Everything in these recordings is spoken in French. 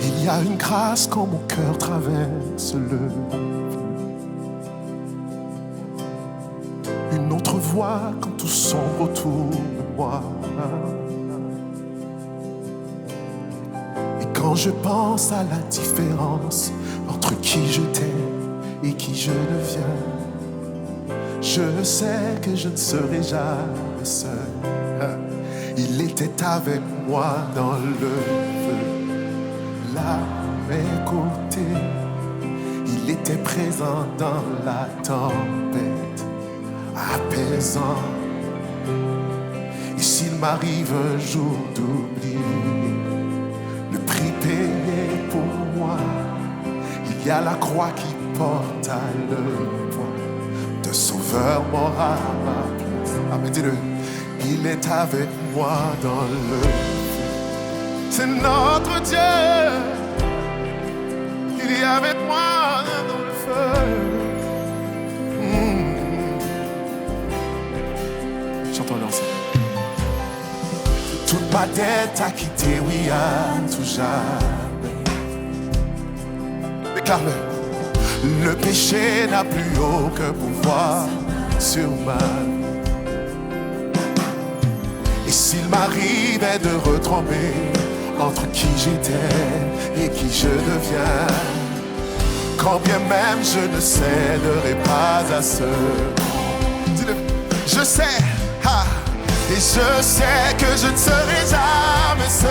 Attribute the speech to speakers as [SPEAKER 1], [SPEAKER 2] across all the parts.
[SPEAKER 1] Il y a une grâce quand mon cœur traverse le feu. Une autre voix quand tout sombre autour de moi. Et quand je pense à la différence entre qui j'étais et qui je deviens, je sais que je ne serai jamais seul. Il était avec moi dans le feu, là à mes côtés. Il était présent dans la tempête, apaisant. Et s'il m'arrive un jour d'oublier le prix payé pour moi, il y a la croix qui porte à le poids de sauveur mort à ma place. Amen, dis-le. Il est avec moi dans le feu. C'est notre Dieu. Il est avec moi dans le feu. Chantons-le ensemble. Toute ma dette a quitté, oui, à tout jamais. Déclare-le. Le péché n'a plus aucun pouvoir sur ma vie. Et s'il m'arrivait de retomber entre qui j'étais et qui je deviens, quand bien même je ne céderai pas à ce. Dis-le. Je sais, et je sais que je ne serai jamais seul,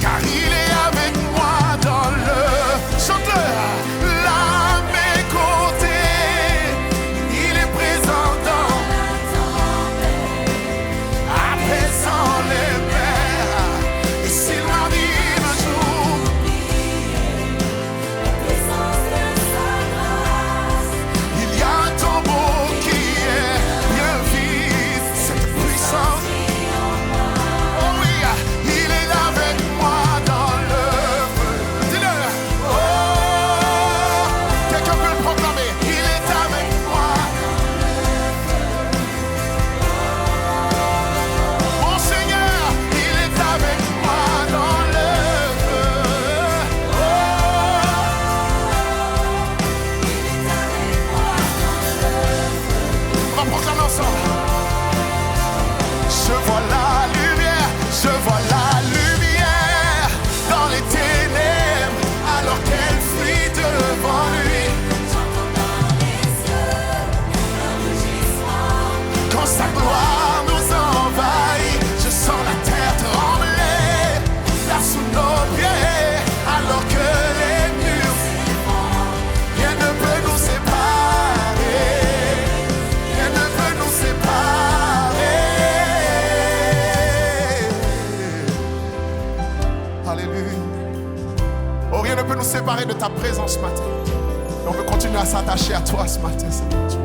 [SPEAKER 1] car il est avec moi dans le chanteur. Là à mes côtés, il est présent dans apaisant les mers. Et s'il m'arrive un jour la puissance de sa grâce, il y a un tombeau qui est bien vide. Cette puissance, oh oui, il est avec moi dans le feu. Dis-le. Oh, quelqu'un peut le proclamer. Il est avec moi. Mon Seigneur, il est avec moi dans le feu. Oh, on va proclamer ensemble. Je vois la lumière, je vois la lumière dans les ténèbres, alors qu'elle fuit devant lui. J'entends dans les cieux un rugissement. Quand sa gloire nous envahit, je sens la terre trembler là sous nos pieds, alors que les murs s'effondrent. Rien ne peut nous séparer, rien ne peut nous séparer. Alléluia. Oh, rien ne peut nous séparer de ta présence ce matin. Et on veut continuer à s'attacher à toi ce matin, Seigneur Dieu.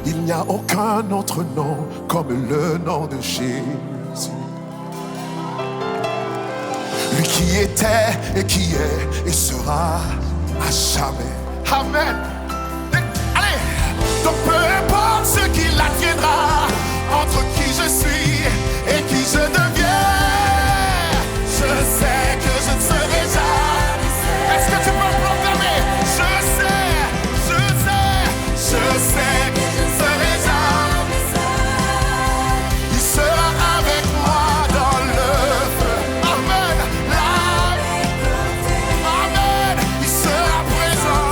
[SPEAKER 1] Il n'y a aucun autre nom comme le nom de Jésus. Lui qui était et qui est et sera à jamais. Amen. Allez, donc peu importe ce qu'il adviendra, entre qui je suis et qui je deviens, je sais que je ne serai jamais seul. Est-ce que tu peux proclamer? Je sais que je ne serai jamais seul. Il sera avec moi dans le feu. Amen. Là, amen. Il sera présent.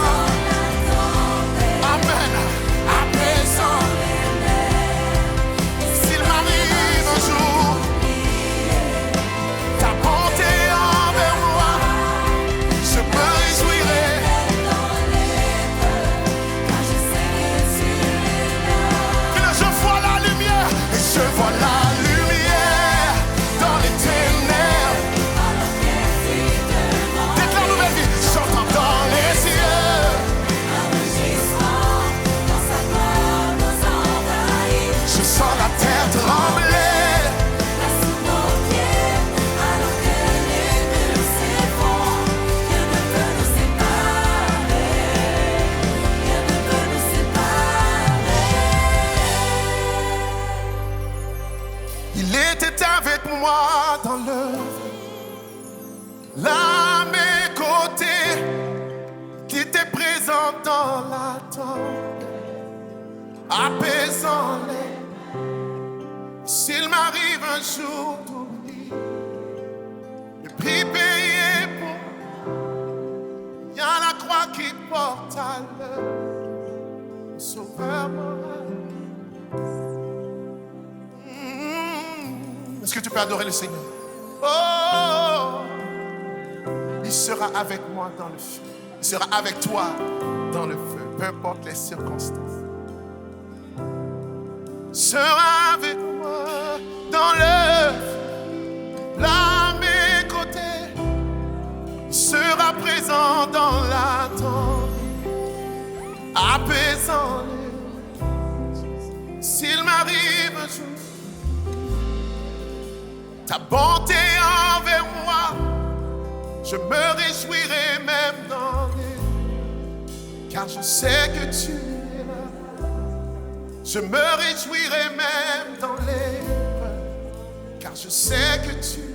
[SPEAKER 1] dans le là mes côtés, qui était présent dans la tempête, apaisant les. S'il m'arrive un jour d'oublier le prix payé pour, il y a la croix qui porte à l'heure, sauveur moral. Est-ce que tu peux adorer le Seigneur? Oh, il sera avec moi dans le feu. Il sera avec toi dans le feu, peu importe les circonstances. Il sera avec moi dans le feu, là à mes côtés. Il sera présent dans la tempête, apaisant les. S'il m'arrive un jour ta bonté envers moi, je me réjouirai même dans les, car je sais que tu es là. Je me réjouirai même dans les, car je sais que tu es là.